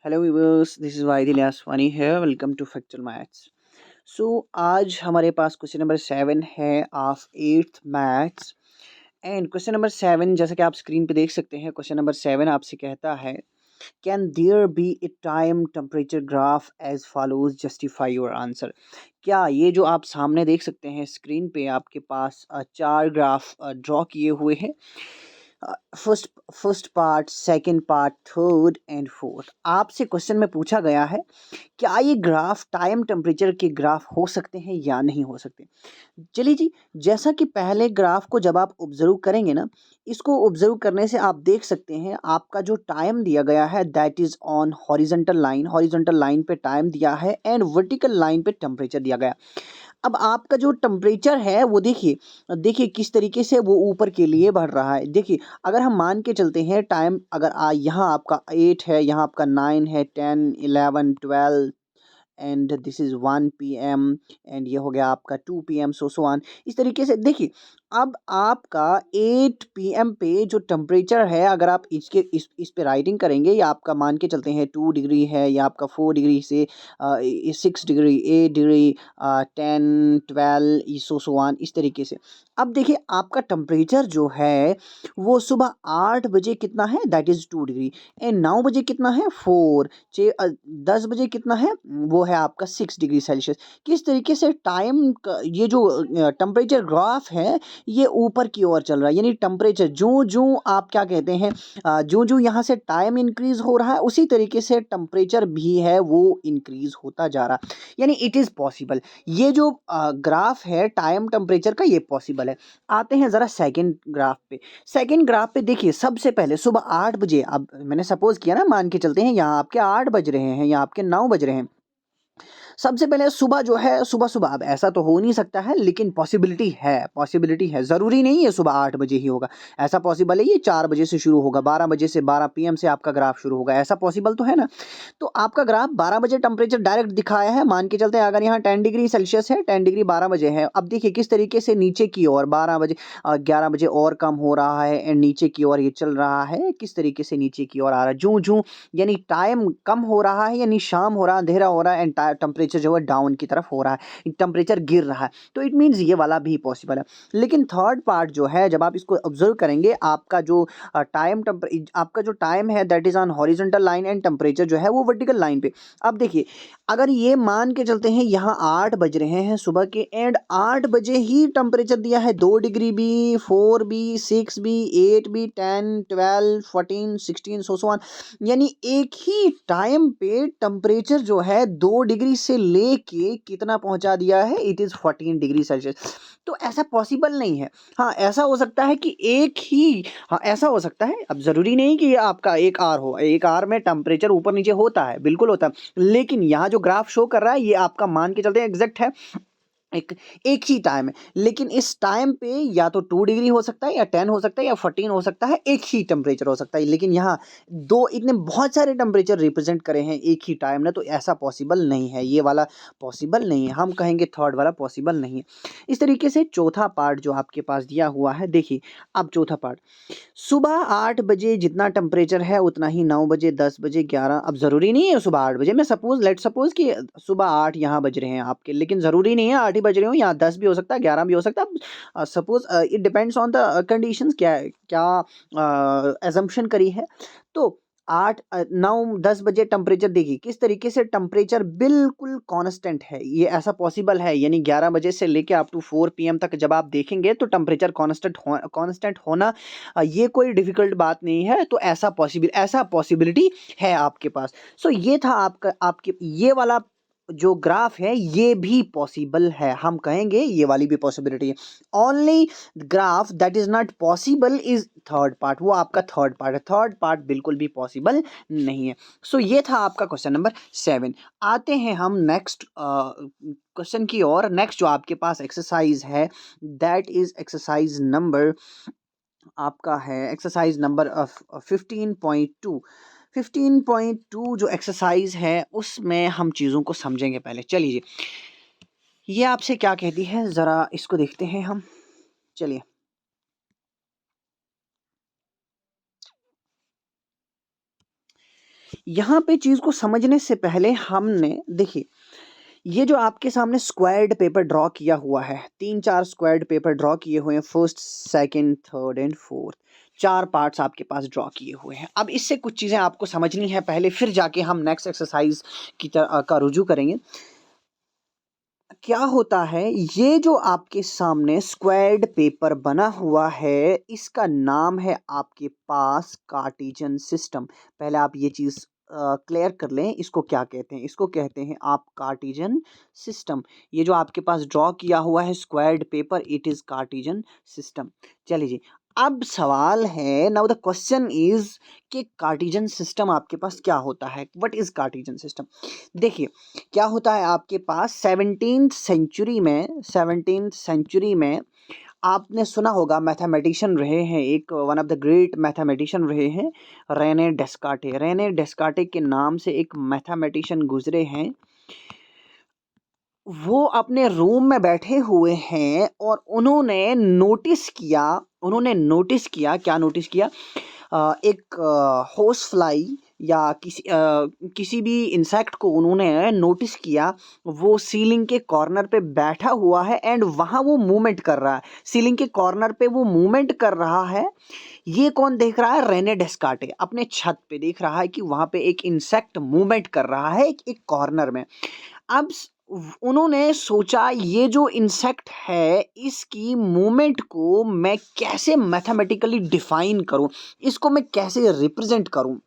Hello viewers, this is Wahid Ilyaswani है। Welcome to factual maths. So आज हमारे पास क्वेश्चन नंबर 7 है of 8th maths. And question number 7 जैसा कि आप स्क्रीन पे देख सकते हैं, क्वेश्चन नंबर 7 आपसे कहता है, can there be a time temperature graph as follows, justify your answer. क्या ये जो आप सामने देख सकते हैं स्क्रीन पे, आपके पास चार ग्राफ ड्रॉ किए हुए हैं। First first part, second part, third and fourth. आपसे क्वेश्चन में पूछा गया है, क्या ये ग्राफ टाइम टेम्परेचर के ग्राफ हो सकते हैं या नहीं हो सकते। चलिए जी, जैसा कि पहले ग्राफ को जब आप ऑब्जर्व करेंगे ना, इसको ऑब्जर्व करने से आप देख सकते हैं आपका जो टाइम दिया गया है that is on horizontal line पे टाइम दिया है एंड वर्टिकल लाइन पे टेम्परेचर दिया गया। अब आपका जो टेम्परेचर है वो देखिए देखिए किस तरीके से वो ऊपर के लिए बढ़ रहा है। देखिए, अगर हम मान के चलते हैं टाइम, अगर यहाँ आपका 8 है, यहाँ आपका 9 है, 10, 11, 12 and this is 1 PM and ये हो गया आपका 2 PM, सो ऑन। इस तरीके से देखिए, अब आपका 8 PM पे जो टेम्परेचर है, अगर आप इस पे राइटिंग करेंगे, या आपका मान के चलते हैं 2 डिग्री है, या आपका 4 डिग्री से 6 डिग्री, 8 डिग्री, 10, 12, सो ऑन, इस तरीके से। अब देखिए, आपका टेम्परेचर जो है वो सुबह 8 बजे कितना है, दैट इज़ 2 डिग्री, एंड 9 बजे कितना है, 4, 10 बजे कितना है, वो है आपका 6 डिग्री सेल्सियस। किस तरीके से टाइम का ये जो टेम्परेचर ग्राफ है, ये ऊपर की ओर चल रहा है। यानी टेम्परेचर जो जो आप क्या कहते हैं, जो जो यहाँ से टाइम इंक्रीज हो रहा है, उसी तरीके से टेम्परेचर भी है वो इंक्रीज होता जा रहा है। यानी इट इज़ पॉसिबल। ये जो ग्राफ है टाइम टेम्परेचर का, ये पॉसिबल है। आते हैं ज़रा सेकेंड ग्राफ पे। सेकेंड ग्राफ पे देखिए, सबसे पहले सुबह 8 बजे, अब मैंने सपोज किया ना, मान के चलते हैं यहाँ आपके 8 बज रहे हैं, यहाँ आपके 9 बज रहे हैं। सबसे पहले सुबह जो है, सुबह सुबह, अब ऐसा तो हो नहीं सकता है, लेकिन पॉसिबिलिटी है, ज़रूरी नहीं है सुबह 8 बजे ही होगा। ऐसा पॉसिबल है ये 4 बजे से शुरू होगा, 12 बजे से, 12 PM से आपका ग्राफ शुरू होगा, ऐसा पॉसिबल तो है ना। तो आपका ग्राफ 12 बजे टेम्परेचर डायरेक्ट दिखाया है, मान के चलते हैं अगर यहाँ 10 डिग्री सेल्सियस है, 10 डिग्री 12 बजे है। अब देखिए किस तरीके से नीचे की ओर 12 बजे, 11 बजे और कम हो रहा है, एंड नीचे की ओर ये चल रहा है, किस तरीके से नीचे की ओर आ रहा है, जूं जूं, यानी टाइम कम हो रहा है, यानी शाम हो रहा है, अंधेरा हो रहा है, एंड टेम्परेचर जो है डाउन की तरफ हो रहा है, टेम्परेचर गिर रहा है। तो इट मीन्स ये वाला भी पॉसिबल है। लेकिन थर्ड पार्ट जो है, जब आप इसको ऑब्जर्व करेंगे, आपका जो आपका जो टाइम है that is on horizontal line and temperature जो है वो वर्टिकल लाइन पे। अब देखिए, अगर ये मान के चलते हैं यहाँ 8 बज रहे हैं सुबह के, एंड 8 बजे ही टेम्परेचर दिया है, 2 डिग्री भी, 4 भी, 6 भी, 8 भी, 10, 12, 14, 16, सो ऑन। यानी एक ही टाइम पे टेम्परेचर जो है 2 डिग्री से लेके कितना पहुंचा दिया है, इट इज़ 14 डिग्री सेल्सियस। तो ऐसा पॉसिबल नहीं है। हाँ, ऐसा हो सकता है कि एक ही, हाँ ऐसा हो सकता है। अब ज़रूरी नहीं कि ये आपका 1 आवर हो, 1 आवर में टेम्परेचर ऊपर नीचे होता है, बिल्कुल होता है। लेकिन यहाँ जो ग्राफ शो कर रहा है, ये आपका मान के चलते हैं एग्जैक्ट है, एक एक ही टाइम है। लेकिन इस टाइम पे या तो 2 डिग्री हो सकता है, या 10 हो सकता है, या 14 हो सकता है, एक ही टेम्परेचर हो सकता है। लेकिन यहाँ दो, इतने बहुत सारे टेम्परेचर रिप्रेजेंट करे हैं एक ही टाइम ने, तो ऐसा पॉसिबल नहीं है, ये वाला पॉसिबल नहीं है। हम कहेंगे थर्ड वाला पॉसिबल नहीं है। इस तरीके से चौथा पार्ट जो आपके पास दिया हुआ है, देखिए अब चौथा पार्ट, सुबह 8 बजे जितना टेम्परेचर है उतना ही 9 बजे, 10 बजे, 11, अब ज़रूरी नहीं है सुबह 8 बजे। मैं लेट सपोज कि सुबह 8 यहाँ बज रहे हैं आपके, लेकिन ज़रूरी नहीं है 8 ही बज रहे हो, यहाँ 10 भी हो सकता है, 11 भी हो सकता है। Suppose it depends on the conditions, क्या क्या एजम्पशन करी है। तो 8, 9, 10 बजे टेम्परेचर देखिए किस तरीके से टेम्परेचर बिल्कुल कांस्टेंट है, ये ऐसा पॉसिबल है। यानी 11 बजे से लेके अप टू 4 PM तक जब आप देखेंगे तो टेम्परेचर कांस्टेंट होना, ये कोई डिफिकल्ट बात नहीं है। तो ऐसा पॉसिबिलिटी है आपके पास। सो ये था आपका, आपके ये वाला जो ग्राफ है ये भी पॉसिबल है, हम कहेंगे ये वाली भी पॉसिबिलिटी है। Only graph that is not possible is third part, वो आपका थर्ड पार्ट है, थर्ड पार्ट बिल्कुल भी पॉसिबल नहीं है। सो ये था आपका क्वेश्चन नंबर 7। आते हैं हम नेक्स्ट क्वेश्चन की ओर। नेक्स्ट जो आपके पास एक्सरसाइज है दैट इज एक्सरसाइज नंबर, आपका है एक्सरसाइज नंबर 15.2। 15.2 जो एक्सरसाइज है उसमें हम चीज़ों को समझेंगे पहले। चलिए, ये आपसे क्या कहती है, ज़रा इसको देखते हैं हम। चलिए, यहाँ पे चीज़ को समझने से पहले हमने देखिए, ये जो आपके सामने स्क्वायर्ड पेपर ड्रॉ किया हुआ है, 3-4 स्क्वायर्ड पेपर ड्रॉ किए हुए हैं, first, second, third and fourth, 4 parts आपके पास ड्रॉ किए हुए हैं। अब इससे कुछ चीज़ें आपको समझनी है पहले, फिर जाके हम नेक्स्ट एक्सरसाइज का रुजू करेंगे। क्या होता है, ये जो आपके सामने स्क्वायर्ड पेपर बना हुआ है, इसका नाम है आपके पास कार्टेशियन सिस्टम। पहले आप ये चीज़ क्लियर कर लें, इसको क्या कहते हैं? इसको कहते हैं आप कार्टेशियन सिस्टम। ये जो आपके पास ड्रॉ किया हुआ है squared paper, it is Cartesian system. चलिए जी, अब सवाल है, नाउ द क्वेश्चन इज़ कि कार्टेशियन सिस्टम आपके पास क्या होता है? What is Cartesian system? देखिए, क्या होता है आपके पास 17th सेंचुरी में आपने सुना होगा, मैथमेटिशियन रहे हैं एक, one of the great mathematician रहे हैं, रेने डेस्कार्टे। रेने डेस्कार्टे के नाम से एक मैथमेटिशियन गुजरे हैं। वो अपने रूम में बैठे हुए हैं और उन्होंने नोटिस किया, क्या नोटिस किया? एक होर्स फ्लाई या किसी भी इंसेक्ट को उन्होंने नोटिस किया, वो सीलिंग के कॉर्नर पे बैठा हुआ है एंड वहाँ वो मूवमेंट कर रहा है। सीलिंग के कॉर्नर पे वो मूवमेंट कर रहा है। ये कौन देख रहा है? रेने डेस्कार्टे अपने छत पे देख रहा है कि वहाँ पे एक इंसेक्ट मूवमेंट कर रहा है एक कॉर्नर में। अब उन्होंने सोचा, ये जो इंसेक्ट है इसकी मूवमेंट को मैं कैसे मैथमेटिकली डिफाइन करूं, इसको मैं कैसे रिप्रेजेंट करूं।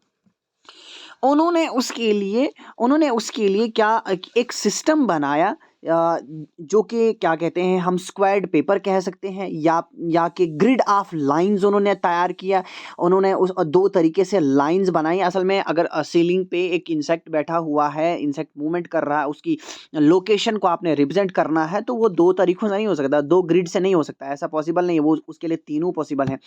उन्होंने उसके लिए क्या एक सिस्टम बनाया, जो कि क्या कहते हैं, हम स्क्वायर्ड पेपर कह सकते हैं, या कि ग्रिड ऑफ लाइंस उन्होंने तैयार किया। उन्होंने उस दो तरीके से लाइंस बनाई। असल में अगर सीलिंग पे एक इंसेक्ट बैठा हुआ है, इंसेक्ट मूवमेंट कर रहा है, उसकी लोकेशन को आपने रिप्रेजेंट करना है, तो वो दो तरीकों से नहीं हो सकता, दो ग्रिड से नहीं हो सकता, ऐसा पॉसिबल नहीं है, वो उसके लिए तीनों पॉसिबल हैं।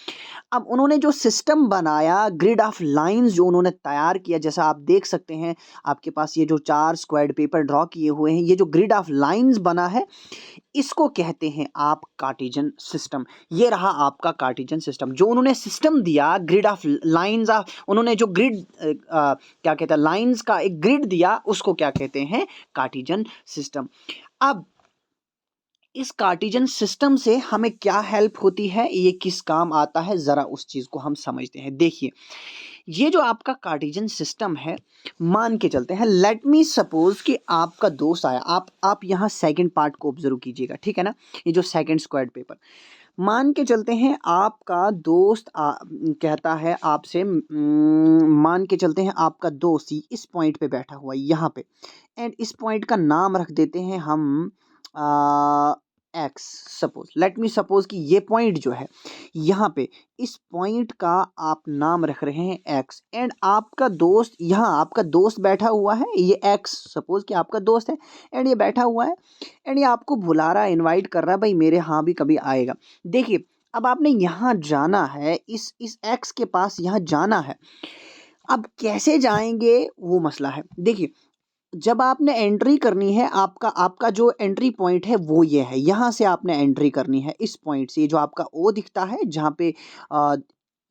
अब उन्होंने जो सिस्टम बनाया, ग्रिड ऑफ लाइंस जो उन्होंने तैयार किया, जैसा आप देख सकते हैं आपके पास ये जो 4 स्क्वायर्ड पेपर ड्रॉ किए हुए हैं, ये जो ग्रिड ऑफ लाइंस बना है, इसको कहते हैं आप कार्टेशियन सिस्टम। ये रहा आपका कार्टेशियन सिस्टम। जो उन्होंने सिस्टम दिया, ग्रिड ऑफ लाइंस उन्होंने जो ग्रिड क्या कहते हैं, लाइंस का एक ग्रिड दिया, उसको क्या कहते हैं? Cartesian system. अब इस कार्टेशियन सिस्टम से हमें क्या हेल्प होती है, ये किस काम आता है, ज़रा उस चीज़ को हम समझते हैं। देखिए, ये जो आपका कार्टेशियन सिस्टम है, मान के चलते हैं, लेट मी सपोज कि आपका दोस्त आया। आप यहाँ सेकंड पार्ट को ऑब्जर्व कीजिएगा, ठीक है ना? ये जो सेकंड स्क्वायर्ड पेपर, मान के चलते हैं आपका दोस्त कहता है आपसे, मान के चलते हैं आपका दोस्त ही इस पॉइंट पे बैठा हुआ है, यहाँ पे, एंड इस पॉइंट का नाम रख देते हैं हम x. Suppose, let me suppose कि ये पॉइंट जो है यहाँ पे, इस पॉइंट का आप नाम रख रहे हैं एक्स, एंड आपका दोस्त, यहाँ आपका दोस्त बैठा हुआ है, ये एक्स सपोज कि आपका दोस्त है, एंड ये बैठा हुआ है, एंड ये आपको बुला रहा है, इनवाइट कर रहा है, भाई मेरे यहाँ भी कभी आएगा। देखिए, अब आपने यहाँ जाना है, इस एक्स के पास यहाँ जाना है। अब कैसे जाएंगे वो मसला है। देखिए, जब आपने एंट्री करनी है, आपका आपका जो एंट्री पॉइंट है वो ये है, यहाँ से आपने एंट्री करनी है, इस पॉइंट से। ये जो आपका ओ दिखता है, जहाँ पे अ,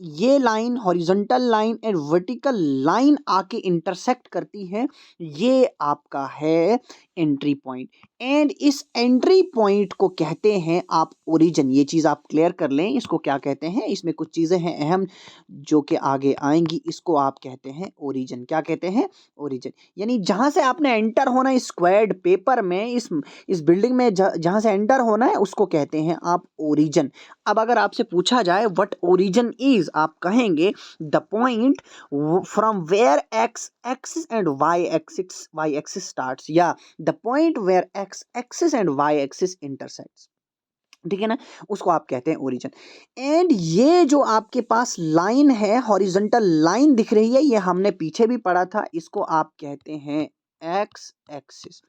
ये line, horizontal line and vertical line आके इंटरसेक्ट करती है, ये आपका है एंट्री पॉइंट। एंड इस एंट्री पॉइंट को कहते हैं आप ओरिजिन। ये चीज़ आप क्लियर कर लें, इसको क्या कहते हैं, इसमें कुछ चीज़ें हैं अहम जो कि आगे आएंगी। इसको आप कहते हैं ओरिजिन। क्या कहते हैं? ओरिजिन। यानी जहाँ से आपने एंटर होना है स्क्वायर्ड पेपर में, इस बिल्डिंग में जहाँ से एंटर होना है, उसको कहते हैं आप ओरिजिन। अब अगर आपसे पूछा जाए व्हाट ओरिजिन इज, आप कहेंगे the point from where X axis and Y axis starts, या the point where X axis and Y axis intersects. ठीक है ना? उसको आप कहते हैं ओरिजिन। एंड ये जो आपके पास लाइन है, हॉरिजॉन्टल लाइन दिख रही है, ये हमने पीछे भी पढ़ा था, इसको आप कहते हैं एक्स एक्सिस।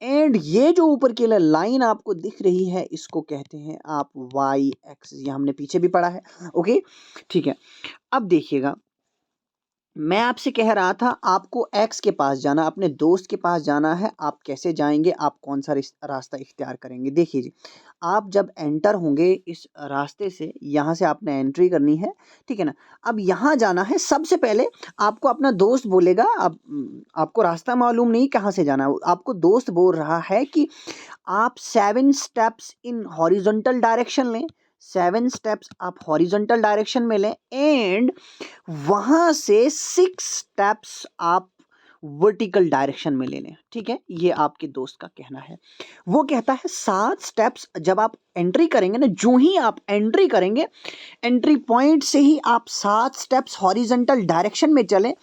एंड ये जो ऊपर की लाइन आपको दिख रही है, इसको कहते हैं आप वाई एक्सिस। ये हमने पीछे भी पढ़ा है। ओके, ठीक है। अब देखिएगा, मैं आपसे कह रहा था आपको एक्स के पास जाना, अपने दोस्त के पास जाना है। आप कैसे जाएंगे, आप कौन सा रास्ता इख्तियार करेंगे? देखिए जी, आप जब एंटर होंगे इस रास्ते से, यहाँ से आपने एंट्री करनी है, ठीक है ना। अब यहाँ जाना है, सबसे पहले आपको अपना दोस्त बोलेगा, अब आपको रास्ता मालूम नहीं कहाँ से जाना है, आपको दोस्त बोल रहा है कि आप 7 स्टेप्स इन हॉरिजॉन्टल डायरेक्शन लें, 7 स्टेप्स आप हॉरिजॉन्टल डायरेक्शन में लें, एंड वहां से 6 स्टेप्स आप वर्टिकल डायरेक्शन में ले लें। ठीक है, ये आपके दोस्त का कहना है। वो कहता है 7 स्टेप्स जब आप एंट्री करेंगे ना, जो ही आप एंट्री करेंगे, एंट्री पॉइंट से ही आप 7 स्टेप्स हॉरिजॉन्टल डायरेक्शन में चलें,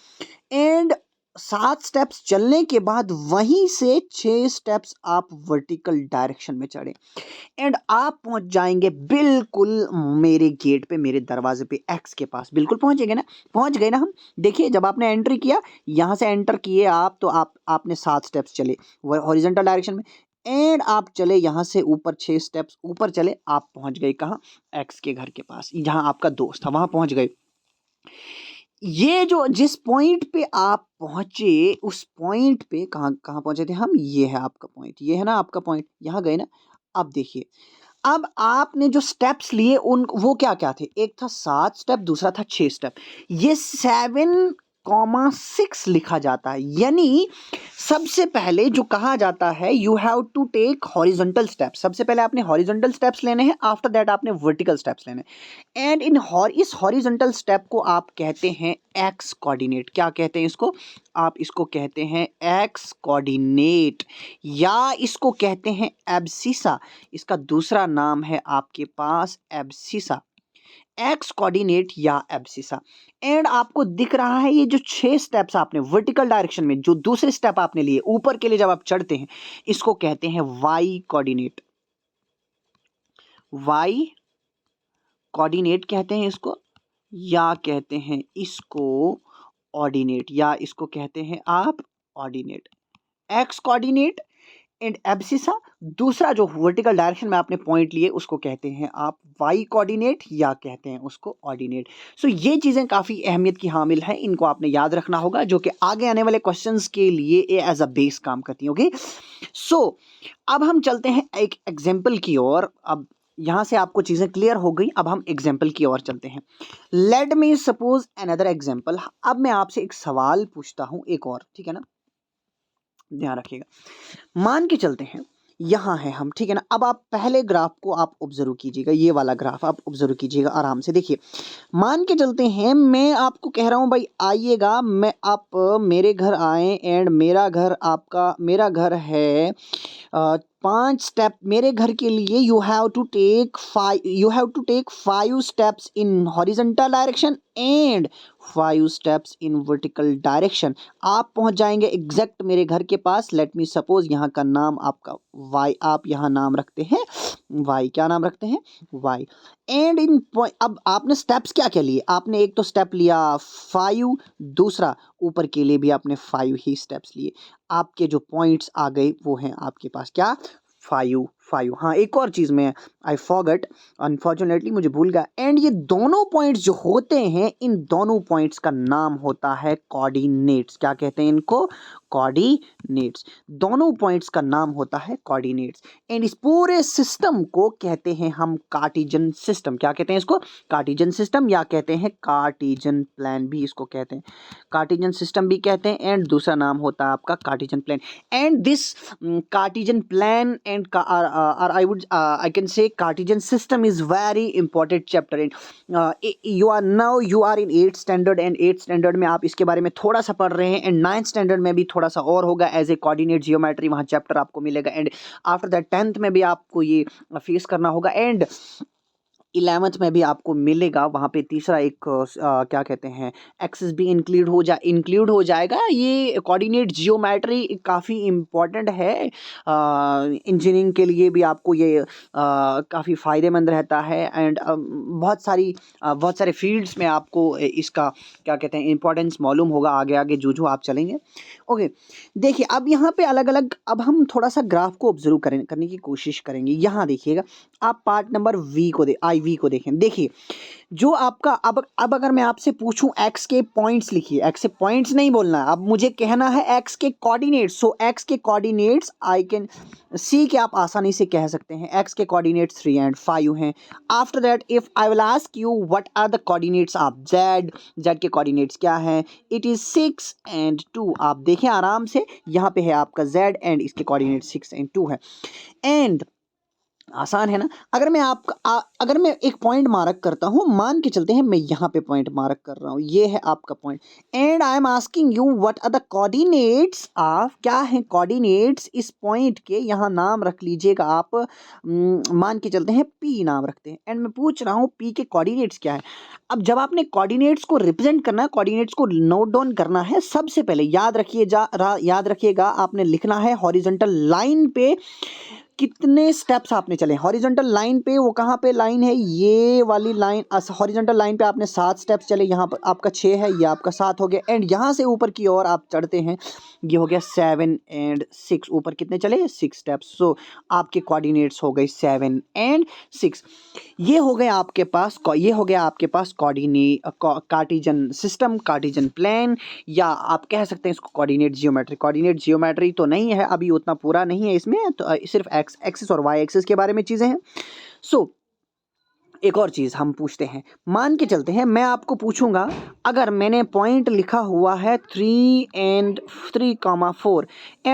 एंड 7 स्टेप्स चलने के बाद वहीं से 6 स्टेप्स आप वर्टिकल डायरेक्शन में चढ़ें, एंड आप पहुंच जाएंगे बिल्कुल मेरे गेट पे, मेरे दरवाजे पे, एक्स के पास। बिल्कुल पहुंचेंगे ना, पहुंच गए ना हम। देखिए, जब आपने एंट्री किया, यहां से एंटर किए आप, तो आपने 7 स्टेप्स चले हॉरिजॉन्टल डायरेक्शन में, एंड आप चले यहां से ऊपर 6 स्टेप्स ऊपर चले, आप पहुंच गए कहाँ? एक्स के घर के पास, जहां आपका दोस्त था, वहां पहुंच गए। ये जो जिस पॉइंट पे आप पहुंचे, उस पॉइंट पे कहाँ कहाँ पहुंचे थे हम? ये है आपका पॉइंट, ये है ना आपका पॉइंट, यहाँ गए ना। अब देखिए, अब आपने जो स्टेप्स लिए उन वो क्या क्या थे? एक था 7 स्टेप, दूसरा था 6 स्टेप। ये 7,6 लिखा जाता है, यानी सबसे पहले जो कहा जाता है, you have to take horizontal steps. सबसे पहले आपने हॉरिजॉन्टल स्टेप्स लेने हैं, आफ्टर दैट आपने वर्टिकल स्टेप्स लेने हैं, एंड इस हॉरिजॉन्टल स्टेप को आप कहते हैं एक्स कोऑर्डिनेट। क्या कहते हैं इसको? आप इसको कहते हैं एक्स कोऑर्डिनेट, या इसको कहते हैं एब्सिसा। इसका दूसरा नाम है आपके पास एब्सिसा, एक्स कोऑर्डिनेट या एब्सिसा। एंड आपको दिख रहा है ये जो 6 स्टेप्स आपने वर्टिकल डायरेक्शन में, जो दूसरे स्टेप आपने लिए ऊपर के लिए जब आप चढ़ते हैं, इसको कहते हैं वाई कोऑर्डिनेट। वाई कोऑर्डिनेट कहते हैं इसको, या कहते हैं इसको ऑर्डिनेट, या इसको कहते हैं आप ordinate. X coordinate and abscissa, दूसरा जो वर्टिकल डायरेक्शन में आपने पॉइंट लिए उसको कहते हैं आप वाई कोऑर्डिनेट, या कहते हैं उसको ऑर्डिनेट। सो ये चीज़ें काफ़ी अहमियत की हामिल हैं, इनको आपने याद रखना होगा, जो कि आगे आने वाले क्वेश्चंस के लिए एज अ बेस काम करती हैं। ओके, सो अब हम चलते हैं एक एग्जाम्पल की ओर। अब यहाँ से आपको चीज़ें क्लियर हो गई, अब हम एग्जाम्पल की ओर चलते हैं। Let me suppose another example. अब मैं आपसे एक सवाल पूछता हूँ एक और, ठीक है ना, ध्यान रखिएगा। मान के चलते हैं यहाँ है हम, ठीक है ना। अब आप पहले ग्राफ को आप ऑब्जर्व कीजिएगा, ये वाला ग्राफ आप ऑब्जर्व कीजिएगा आराम से। देखिए, मान के चलते हैं मैं आपको कह रहा हूँ भाई आइएगा, मैं आप मेरे घर आए, एंड मेरा घर आपका, मेरा घर है 5 स्टेप। मेरे घर के लिए you have to take 5 steps in horizontal direction and 5 steps in vertical direction. आप पहुंच जाएंगे एग्जैक्ट मेरे घर के पास। लेट मी सपोज यहाँ का नाम आपका वाई, आप यहाँ नाम रखते हैं वाई। क्या नाम रखते हैं? वाई। एंड इन अब आपने स्टेप्स क्या क्या लिए? आपने एक तो स्टेप लिया 5, दूसरा ऊपर के लिए भी आपने 5 ही स्टेप्स लिए। आपके जो पॉइंट्स आ गए वो हैं आपके पास क्या? 5 5। हाँ, एक और चीज़ मैं आई फॉरगॉट, अनफॉर्चुनेटली मुझे भूल गया। एंड ये दोनों पॉइंट्स जो होते हैं, इन दोनों पॉइंट्स का नाम होता है कोऑर्डिनेट्स। क्या कहते हैं इनको? कोऑर्डिनेट्स। दोनों पॉइंट्स का नाम होता है कोऑर्डिनेट्स। एंड इस पूरे सिस्टम को कहते हैं हम कार्टेशियन सिस्टम। क्या कहते हैं इसको? कार्टेशियन सिस्टम, या कहते हैं कार्टेशियन प्लान भी इसको कहते हैं। कार्टेशियन सिस्टम भी कहते हैं, एंड दूसरा नाम होता है आपका Cartesian plan. And this Cartesian plan and or I can say Cartesian system is very important chapter in you are in 8th standard, and 8th standard में आप इसके बारे में थोड़ा सा पढ़ रहे हैं, एंड 9th स्टैंडर्ड में भी थोड़ा सा और होगा एज ए कोऑर्डिनेट जियोमेट्री, वहाँ चैप्टर आपको मिलेगा। एंड आफ्टर दैट 10th में भी आपको ये फेस करना होगा, एंड 11th में भी आपको मिलेगा। वहाँ पे तीसरा एक क्या कहते हैं, एक्सिस भी इंक्लूड हो जाएगा। ये कोऑर्डिनेट जियोमेट्री काफ़ी इम्पॉर्टेंट है इंजीनियरिंग के लिए भी, आपको ये काफ़ी फ़ायदेमंद रहता है। एंड बहुत सारे फील्ड्स में आपको इसका क्या कहते हैं इम्पोर्टेंस मालूम होगा आगे आगे जो आप चलेंगे। ओके, देखिए, अब यहाँ पे अलग अलग, अब हम थोड़ा सा ग्राफ को ऑब्जर्व करने की कोशिश करेंगे। यहाँ देखिएगा, आप पार्ट नंबर वी को वी को देखें। देखिए जो आपका अब अगर मैं आपसे पूछूं एक्स के पॉइंट्स लिखिए, एक्स के पॉइंट्स नहीं बोलना है, अब मुझे कहना है एक्स के कोऑर्डिनेट्स। सो एक्स के कोऑर्डिनेट्स आई कैन सी के आप आसानी से कह सकते हैं एक्स के कोऑर्डिनेट्स 3 एंड 5 हैं। After that if I will ask you what are the coordinates of Z, Z के कोऑर्डिनेट्स क्या हैं, इट इज 6 एंड 2। आप देखें आराम से, यहाँ पे है आपका जेड एंड इसके कोऑर्डिनेट्स 6 एंड 2 है। एंड आसान है ना। अगर मैं एक पॉइंट मार्क करता हूं, मान के चलते हैं मैं यहां पे पॉइंट मार्क कर रहा हूं, ये है आपका point, and I am asking you what are the coordinates of, क्या है कोऑर्डिनेट्स इस पॉइंट के, यहां नाम रख लीजिएगा आप, मान के चलते हैं पी नाम रखते हैं, एंड मैं पूछ रहा हूं पी के कोऑर्डिनेट्स क्या है। अब जब आपने कोऑर्डिनेट्स को रिप्रेजेंट करना है, कोऑर्डिनेट्स को नोट डाउन करना है, सबसे पहले याद रखिएगा आपने लिखना है हॉरिजॉन्टल लाइन पे कितने स्टेप्स आपने चले। हॉरिजॉन्टल लाइन पे, वो कहाँ पे लाइन है, ये वाली लाइन, हॉरिजॉन्टल लाइन पे आपने 7 स्टेप्स चले, यहाँ पर आपका 6 है, ये आपका 7 हो गया, एंड यहाँ से ऊपर की ओर आप चढ़ते हैं, ये हो गया 7 एंड 6, ऊपर कितने चले 6 स्टेप्स। सो आपके कोऑर्डिनेट्स हो गए 7 एंड 6। ये हो गया आपके पास कार्टेशियन सिस्टम, कार्टेशियन प्लान, या आप कह सकते हैं इसको कोऑर्डिनेट जियोमेट्री। कोऑर्डिनेट जियोमेट्री तो नहीं है अभी, उतना पूरा नहीं है इसमें, तो सिर्फ एक्स एक्सिस और वाई एक्सिस के बारे में चीज़ें हैं। सो एक और चीज़ हम पूछते हैं, मान के चलते हैं मैं आपको पूछूंगा, अगर मैंने पॉइंट लिखा हुआ है 3 एंड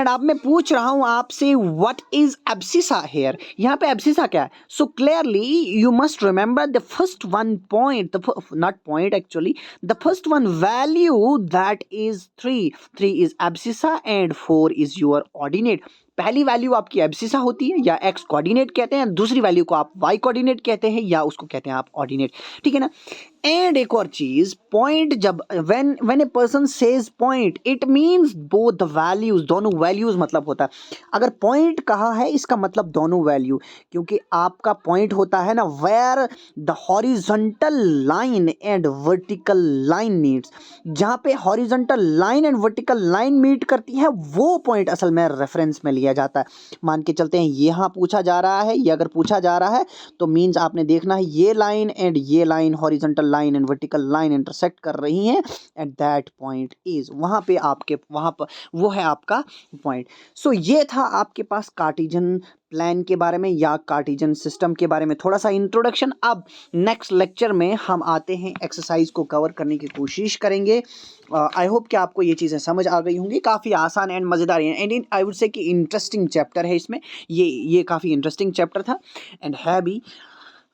अब मैं पूछ रहा हूं आपसे व्हाट इज एब्सिसा हेयर, यहाँ पे एब्सिसा क्या है। So clearly you must remember the first one point, not point actually, the first one value that is 3 is abscissa and 4 is your ordinate. पहली वैल्यू आपकी एब्सिसा होती है या x coordinate कहते हैं, दूसरी वैल्यू को आप वाई कोऑर्डिनेट कहते हैं या उसको कहते हैं आप ऑर्डिनेट, ठीक है ना। एंड एक और चीज, पॉइंट जब when a person says point, it means both the values, दोनों वैल्यूज मतलब होता है। अगर पॉइंट कहा है इसका मतलब दोनों वैल्यू, क्योंकि आपका पॉइंट होता है ना where the horizontal line and vertical line meets, जहाँ पे horizontal line and vertical line meet करती है, वो पॉइंट असल में रेफरेंस में लिया जाता है। मान के चलते हैं यहाँ पूछा जा रहा है, ये अगर पूछा जा रहा है तो मीन्स आपने देखना है ये लाइन एंड ये line, horizontal line and vertical line intersect कर रही हैं, एट दैट पॉइंट इज, वहाँ पे आपके, वहाँ पर वो है आपका पॉइंट। सो ये था आपके पास कार्टेशियन प्लान के बारे में या कार्टेशियन सिस्टम के बारे में थोड़ा सा इंट्रोडक्शन। अब नेक्स्ट लेक्चर में हम आते हैं एक्सरसाइज को कवर करने की कोशिश करेंगे। आई होप कि आपको ये चीज़ें समझ आ गई होंगी, काफ़ी आसान एंड मज़ेदार है, एंड आई वुड से कि इंटरेस्टिंग चैप्टर है इसमें, ये काफ़ी इंटरेस्टिंग चैप्टर था एंड है भी।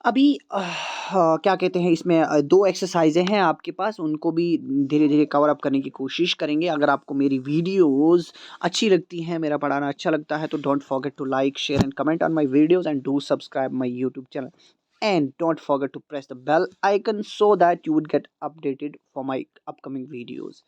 अभी क्या कहते हैं, इसमें 2 एक्सरसाइजें हैं आपके पास, उनको भी धीरे धीरे कवर अप करने की कोशिश करेंगे। अगर आपको मेरी वीडियोस अच्छी लगती हैं, मेरा पढ़ाना अच्छा लगता है, तो don't forget to like, share and comment on my videos and do subscribe my YouTube channel, and don't forget to press the bell icon so that you would get updated for my upcoming videos.